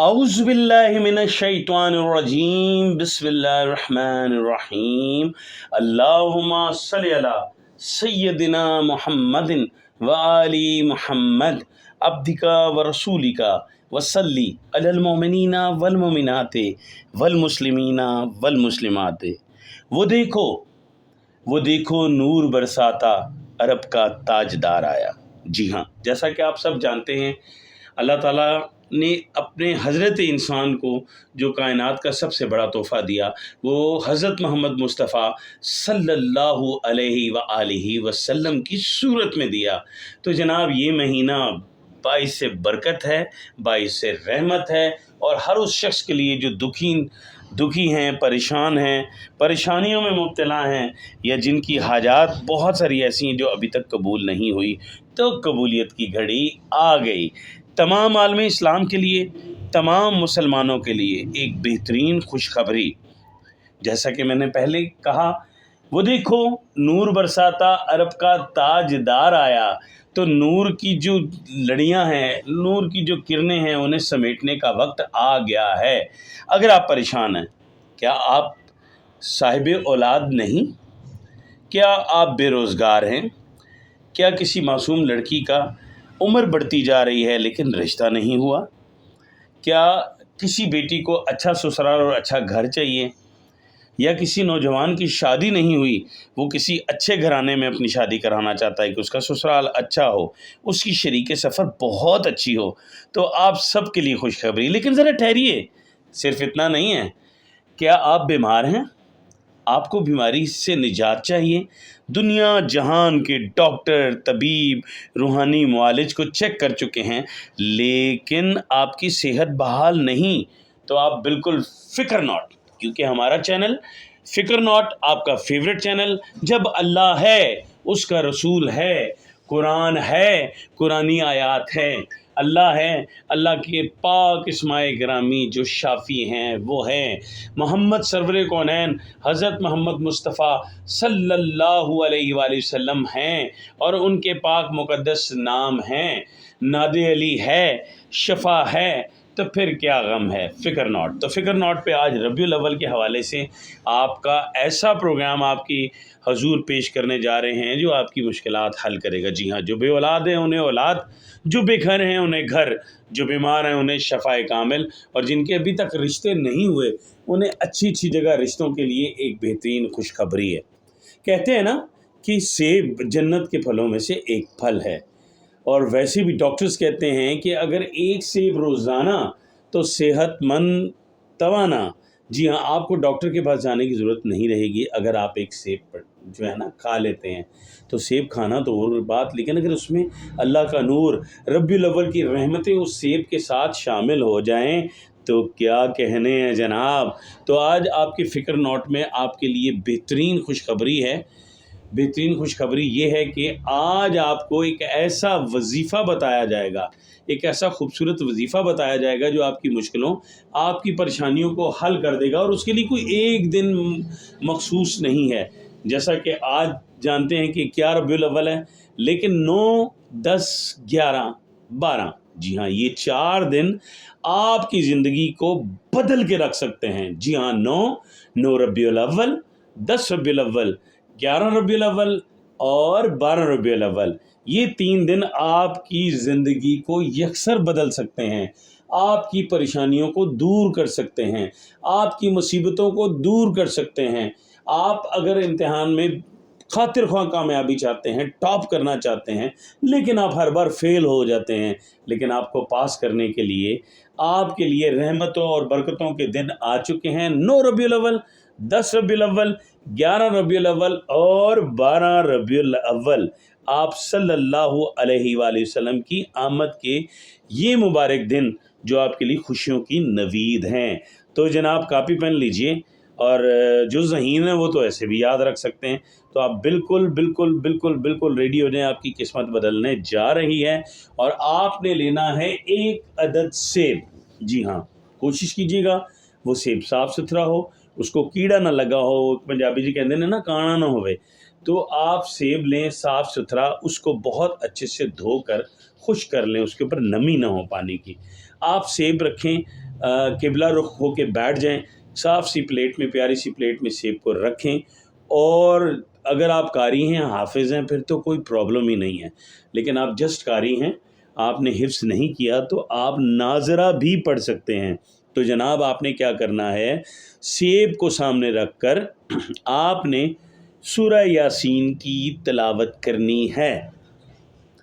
اعوذ باللہ من الشیطان الرجیم بسم اللہ الرحمن الرحیم اللہم صلی علی سیدنا محمد وآل محمد عبدک ورسولک وصلی علی المؤمنین والمؤمنات والمسلمین والمسلمات۔ وہ دیکھو نور برساتا عرب کا تاجدار آیا۔ جی ہاں، جیسا کہ آپ سب جانتے ہیں، اللہ تعالیٰ نے اپنے حضرت انسان کو جو کائنات کا سب سے بڑا تحفہ دیا وہ حضرت محمد مصطفیٰ صلی اللہ علیہ وآلہ وسلم کی صورت میں دیا۔ تو جناب یہ مہینہ باعث برکت ہے، باعث رحمت ہے، اور ہر اس شخص کے لیے جو دکھی ہیں، پریشان ہیں، پریشانیوں میں مبتلا ہیں، یا جن کی حاجات بہت ساری ایسی ہیں جو ابھی تک قبول نہیں ہوئی، تو قبولیت کی گھڑی آ گئی۔ تمام عالم اسلام کے لیے، تمام مسلمانوں کے لیے ایک بہترین خوشخبری، جیسا کہ میں نے پہلے کہا، وہ دیکھو نور برساتا عرب کا تاجدار آیا۔ تو نور کی جو لڑیاں ہیں، نور کی جو کرنیں ہیں، انہیں سمیٹنے کا وقت آ گیا ہے۔ اگر آپ پریشان ہیں، کیا آپ صاحب اولاد نہیں؟ کیا آپ بے روزگار ہیں؟ کیا کسی معصوم لڑکی کا عمر بڑھتی جا رہی ہے لیکن رشتہ نہیں ہوا؟ کیا کسی بیٹی کو اچھا سسرال اور اچھا گھر چاہیے؟ یا کسی نوجوان کی شادی نہیں ہوئی، وہ کسی اچھے گھرانے میں اپنی شادی کرانا چاہتا ہے کہ اس کا سسرال اچھا ہو، اس کی شریک سفر بہت اچھی ہو؟ تو آپ سب کے لیے خوشخبری۔ لیکن ذرا ٹھہریے، صرف اتنا نہیں ہے۔ کیا آپ بیمار ہیں؟ آپ کو بیماری سے نجات چاہیے؟ دنیا جہان کے ڈاکٹر، طبیب، روحانی معالج کو چیک کر چکے ہیں، لیکن آپ کی صحت بحال نہیں، تو آپ بالکل فکر ناٹ، کیونکہ ہمارا چینل فکر ناٹ آپ کا فیوریٹ چینل۔ جب اللہ ہے، اس کا رسول ہے، قرآن ہے، قرآنی آیات ہے، اللہ ہے، اللہ کے پاک اسماء گرامی جو شافی ہیں وہ ہیں محمد سرور کونین حضرت محمد مصطفیٰ صلی اللہ علیہ وآلہ وسلم ہیں، اور ان کے پاک مقدس نام ہیں، ناد علی ہے، شفا ہے، تو پھر کیا غم ہے؟ فکر ناٹ۔ تو فکر ناٹ پہ آج ربیع الاول کے حوالے سے آپ کا ایسا پروگرام آپ کی حضور پیش کرنے جا رہے ہیں جو آپ کی مشکلات حل کرے گا۔ جی ہاں، جو بے اولاد ہیں انہیں اولاد، جو بے گھر ہیں انہیں گھر، جو بیمار ہیں انہیں شفا کامل، اور جن کے ابھی تک رشتے نہیں ہوئے انہیں اچھی جگہ رشتوں کے لیے ایک بہترین خوشخبری ہے۔ کہتے ہیں نا کہ سیب جنت کے پھلوں میں سے ایک پھل ہے، اور ویسے بھی ڈاکٹرز کہتے ہیں کہ اگر ایک سیب روزانہ تو صحت مند توانا۔ جی ہاں، آپ کو ڈاکٹر کے پاس جانے کی ضرورت نہیں رہے گی اگر آپ ایک سیب پر جو ہے نا کھا لیتے ہیں۔ تو سیب کھانا تو اور بات، لیکن اگر اس میں اللہ کا نور، ربیع الاول کی رحمتیں اس سیب کے ساتھ شامل ہو جائیں تو کیا کہنے ہیں جناب۔ تو آج آپ کے فکر نوٹ میں آپ کے لیے بہترین خوشخبری ہے۔ بہترین خوشخبری یہ ہے کہ آج آپ کو ایک ایسا وظیفہ بتایا جائے گا، ایک ایسا خوبصورت وظیفہ بتایا جائے گا جو آپ کی مشکلوں، آپ کی پریشانیوں کو حل کر دے گا، اور اس کے لیے کوئی ایک دن مخصوص نہیں ہے۔ جیسا کہ آج جانتے ہیں کہ کیا ربیع الاول ہے، لیکن 9، 10، 11، 12، جی ہاں، یہ 4 دن آپ کی زندگی کو بدل کے رکھ سکتے ہیں۔ جی ہاں، 9 ربیع الاول، 10 ربیع الاول، 11 ربیع الاول اور 12 ربیع الاول، یہ 3 دن آپ کی زندگی کو یکسر بدل سکتے ہیں، آپ کی پریشانیوں کو دور کر سکتے ہیں، آپ کی مصیبتوں کو دور کر سکتے ہیں۔ آپ اگر امتحان میں خاطر خواہ کامیابی چاہتے ہیں، ٹاپ کرنا چاہتے ہیں، لیکن آپ ہر بار فیل ہو جاتے ہیں، لیکن آپ کو پاس کرنے کے لیے آپ کے لیے رحمتوں اور برکتوں کے دن آ چکے ہیں۔ 9 ربیع الاول، 10 ربیع الاول، 11 ربیع الاول اور 12 ربیع الاول، آپ صلی اللہ علیہ وآلہ وسلم کی آمد کے یہ مبارک دن جو آپ کے لیے خوشیوں کی نوید ہیں۔ تو جناب کاپی پین لیجئے، اور جو ذہین ہیں وہ تو ایسے بھی یاد رکھ سکتے ہیں۔ تو آپ بالکل بالکل بالکل بالکل ریڈی ہو جائیں، آپ کی قسمت بدلنے جا رہی ہے، اور آپ نے لینا ہے 1 عدد سیب۔ جی ہاں، کوشش کیجیے گا وہ سیب صاف ستھرا ہو، اس کو کیڑا نہ لگا ہو، پنجابی جی کہتے ہیں نا کانا نہ ہوئے۔ تو آپ سیب لیں صاف ستھرا، اس کو بہت اچھے سے دھو کر خشک کر لیں، اس کے اوپر نمی نہ ہو پانی کی۔ آپ سیب رکھیں قبلہ رخ ہو کے بیٹھ جائیں، صاف سی پلیٹ میں، پیاری سی پلیٹ میں سیب کو رکھیں، اور اگر آپ قاری ہیں، حافظ ہیں، پھر تو کوئی پرابلم ہی نہیں ہے، لیکن آپ جسٹ قاری ہیں، آپ نے حفظ نہیں کیا تو آپ ناظرہ بھی پڑھ سکتے ہیں۔ تو جناب آپ نے کیا کرنا ہے، سیب کو سامنے رکھ کر آپ نے سورہ یاسین کی تلاوت کرنی ہے۔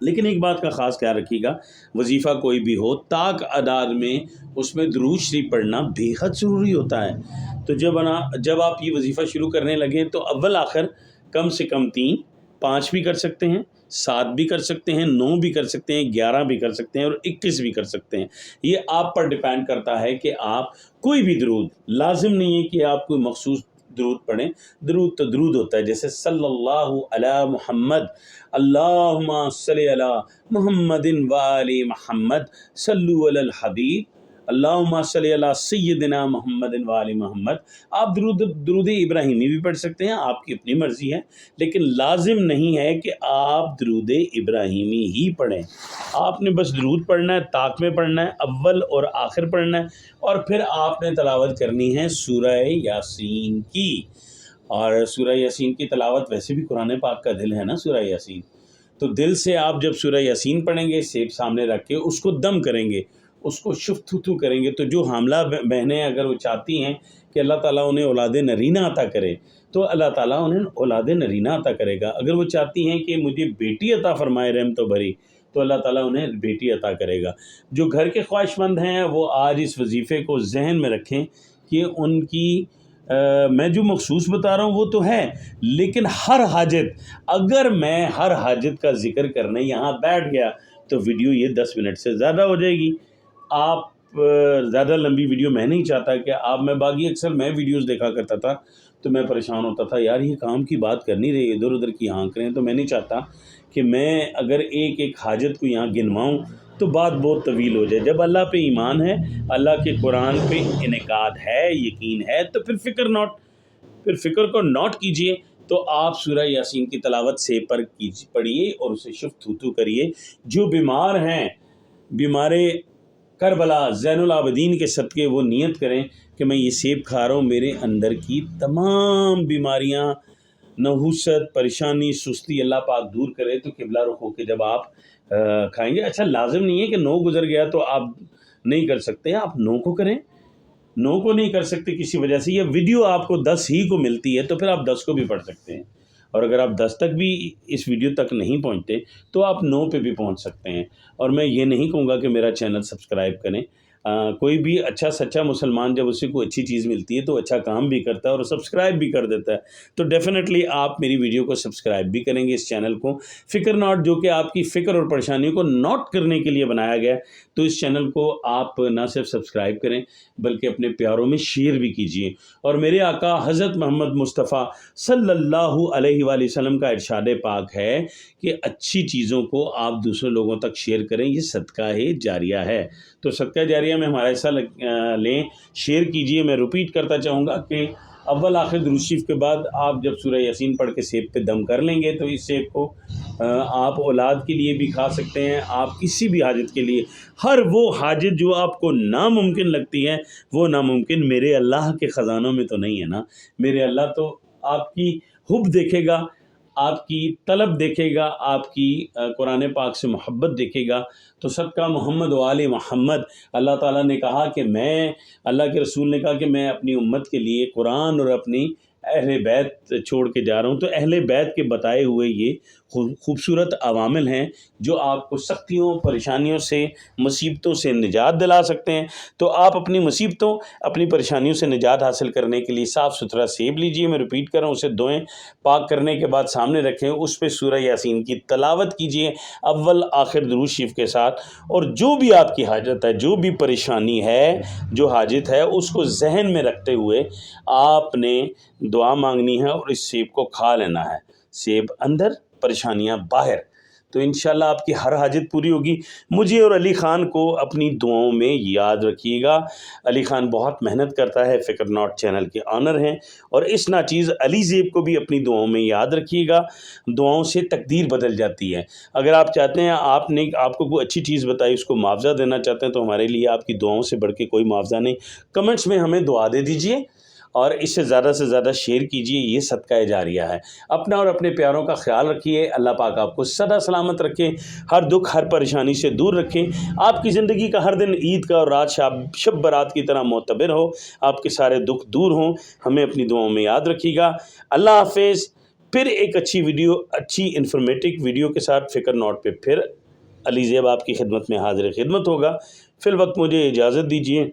لیکن ایک بات کا خاص خیال رکھیے گا، وظیفہ کوئی بھی ہو طاق اعداد میں اس میں درود شریف پڑھنا بے حد ضروری ہوتا ہے۔ تو جب آپ یہ وظیفہ شروع کرنے لگیں تو اول آخر کم سے کم 3، 5 بھی کر سکتے ہیں، 7 بھی کر سکتے ہیں، 9 بھی کر سکتے ہیں، 11 بھی کر سکتے ہیں، اور 21 بھی کر سکتے ہیں۔ یہ آپ پر ڈیپینڈ کرتا ہے کہ آپ کوئی بھی درود، لازم نہیں ہے کہ آپ کوئی مخصوص درود پڑھیں، درود تو درود ہوتا ہے، جیسے صلی اللہ علی محمد، اللہم صلی علی محمد وآل محمد، صلو علی الحبیب، اللہم صلی علی سیدنا محمد وآل محمد۔ آپ درود ابراہیمی بھی پڑھ سکتے ہیں، آپ کی اپنی مرضی ہے، لیکن لازم نہیں ہے کہ آپ درود ابراہیمی ہی پڑھیں۔ آپ نے بس درود پڑھنا ہے، طاق میں پڑھنا ہے، اول اور آخر پڑھنا ہے، اور پھر آپ نے تلاوت کرنی ہے سورہ یاسین کی۔ اور سورہ یاسین کی تلاوت ویسے بھی قرآن پاک کا دل ہے نا سورہ یاسین، تو دل سے آپ جب سورہ یاسین پڑھیں گے، سیب سامنے رکھ کے اس کو دم کریں گے، اس کو شف تھو کریں گے، تو جو حاملہ بہنیں اگر وہ چاہتی ہیں کہ اللہ تعالیٰ انہیں اولاد نرینہ عطا کرے تو اللہ تعالیٰ انہیں اولاد نرینہ عطا کرے گا۔ اگر وہ چاہتی ہیں کہ مجھے بیٹی عطا فرمائے رحمت و بھری، تو اللہ تعالیٰ انہیں بیٹی عطا کرے گا۔ جو گھر کے خواہش مند ہیں وہ آج اس وظیفے کو ذہن میں رکھیں کہ ان کی میں جو مخصوص بتا رہا ہوں وہ تو ہے، لیکن ہر حاجت، اگر میں ہر حاجت کا ذکر کرنے یہاں بیٹھ گیا تو ویڈیو یہ 10 منٹ سے زیادہ ہو جائے گی۔ آپ زیادہ لمبی ویڈیو میں نہیں چاہتا کہ آپ، میں باقی اکثر میں ویڈیوز دیکھا کرتا تھا تو میں پریشان ہوتا تھا، یار یہ کام کی بات کرنی رہی، ادھر ادھر کی ہانک رہے ہیں، تو میں نہیں چاہتا کہ میں اگر ایک ایک حاجت کو یہاں گنواؤں تو بات بہت طویل ہو جائے۔ جب اللہ پہ ایمان ہے، اللہ کے قرآن پہ انعقاد ہے، یقین ہے، تو پھر فکر کو نوٹ کیجئے، تو آپ سورہ یاسین کی تلاوت سے پر پڑھیے اور اسے شف تھو کریے۔ جو بیمار ہیں، بیمار کربلا زین العابدین کے صدقے وہ نیت کریں کہ میں یہ سیب کھا رہا ہوں، میرے اندر کی تمام بیماریاں، نحوست، پریشانی، سستی اللہ پاک دور کرے۔ تو قبلہ رخ ہو کے جب آپ کھائیں گے، اچھا لازم نہیں ہے کہ 9 گزر گیا تو آپ نہیں کر سکتے، آپ 9 کو کریں، 9 کو نہیں کر سکتے کسی وجہ سے، یہ ویڈیو آپ کو 10 ہی کو ملتی ہے تو پھر آپ 10 کو بھی پڑھ سکتے ہیں، اور اگر آپ 10 تک بھی اس ویڈیو تک نہیں پہنچتے تو آپ 9 پہ بھی پہنچ سکتے ہیں۔ اور میں یہ نہیں کہوں گا کہ میرا چینل سبسکرائب کریں، کوئی بھی اچھا سچا مسلمان جب اسے کوئی اچھی چیز ملتی ہے تو اچھا کام بھی کرتا ہے اور سبسکرائب بھی کر دیتا ہے، تو ڈیفینیٹلی آپ میری ویڈیو کو سبسکرائب بھی کریں گے، اس چینل کو فکر ناٹ، جو کہ آپ کی فکر اور پریشانیوں کو نوٹ کرنے کے لیے بنایا گیا ہے، تو اس چینل کو آپ نہ صرف سبسکرائب کریں بلکہ اپنے پیاروں میں شیئر بھی کیجیے۔ اور میرے آقا حضرت محمد مصطفیٰ صلی اللہ علیہ وآلہ وسلم کا ارشاد پاک ہے کہ اچھی چیزوں کو آپ دوسرے لوگوں تک شیئر کریں، یہ صدقہ جاریہ ہے۔ تو صدقہ جاریہ میں ہمارا حصہ لیں، شیئر کیجئے۔ میں ریپیٹ کرتا چاہوں گا کہ اول آخر درود شریف کے بعد آپ جب سورہ یاسین پڑھ کے سیب پہ دم کر لیں گے تو اس سیب کو آپ اولاد کے لیے بھی کھا سکتے ہیں، آپ کسی بھی حاجت کے لیے، ہر وہ حاجت جو آپ کو ناممکن لگتی ہے، وہ ناممکن میرے اللہ کے خزانوں میں تو نہیں ہے نا۔ میرے اللہ تو آپ کی حب دیکھے گا، آپ کی طلب دیکھے گا، آپ کی قرآن پاک سے محبت دیکھے گا۔ تو صدقہ محمد و آل محمد، اللہ تعالیٰ نے کہا کہ اللہ کے رسول نے کہا کہ میں اپنی امت کے لیے قرآن اور اپنی اہل بیت چھوڑ کے جا رہا ہوں۔ تو اہل بیت کے بتائے ہوئے یہ خوبصورت عوامل ہیں جو آپ کو سختیوں، پریشانیوں سے، مصیبتوں سے نجات دلا سکتے ہیں۔ تو آپ اپنی مصیبتوں، اپنی پریشانیوں سے نجات حاصل کرنے کے لیے صاف ستھرا سیب لیجئے، میں ریپیٹ کر رہا ہوں، اسے دھوئیں، پاک کرنے کے بعد سامنے رکھیں، اس پہ سورہ یاسین کی تلاوت کیجئے اول آخر درود شریف کے ساتھ، اور جو بھی آپ کی حاجت ہے، جو بھی پریشانی ہے، جو حاجت ہے، اس کو ذہن میں رکھتے ہوئے آپ نے دعا مانگنی ہے اور اس سیب کو کھا لینا ہے۔ سیب اندر، پریشانیاں باہر۔ تو انشاءاللہ آپ کی ہر حاجت پوری ہوگی۔ مجھے اور علی خان کو اپنی دعاؤں میں یاد رکھیے گا۔ علی خان بہت محنت کرتا ہے، فکر ناٹ چینل کے آنر ہیں، اور اس ناچیز علی زیب کو بھی اپنی دعاؤں میں یاد رکھیے گا۔ دعاؤں سے تقدیر بدل جاتی ہے۔ اگر آپ چاہتے ہیں آپ کو کوئی اچھی چیز بتائی، اس کو معاوضہ دینا چاہتے ہیں، تو ہمارے لیے آپ کی دعاؤں سے بڑھ کے کوئی معاوضہ نہیں۔ کمنٹس میں ہمیں دعا دے دیجئے اور اس سے زیادہ شیئر کیجئے، یہ صدقہ جاریہ ہے۔ اپنا اور اپنے پیاروں کا خیال رکھیے۔ اللہ پاک آپ کو سدا سلامت رکھے، ہر دکھ ہر پریشانی سے دور رکھے، آپ کی زندگی کا ہر دن عید کا اور رات شب برات کی طرح معتبر ہو، آپ کے سارے دکھ دور ہوں۔ ہمیں اپنی دعاؤں میں یاد رکھیے گا۔ اللہ حافظ۔ پھر ایک اچھی انفارمیٹو ویڈیو کے ساتھ فکر ناٹ پہ پھر علی زیب آپ کی خدمت میں حاضر خدمت ہوگا۔ فی الوقت مجھے اجازت دیجیے۔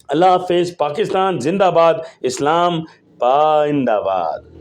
اللہ حافظ۔ پاکستان زندہ باد، اسلام پائندہ باد۔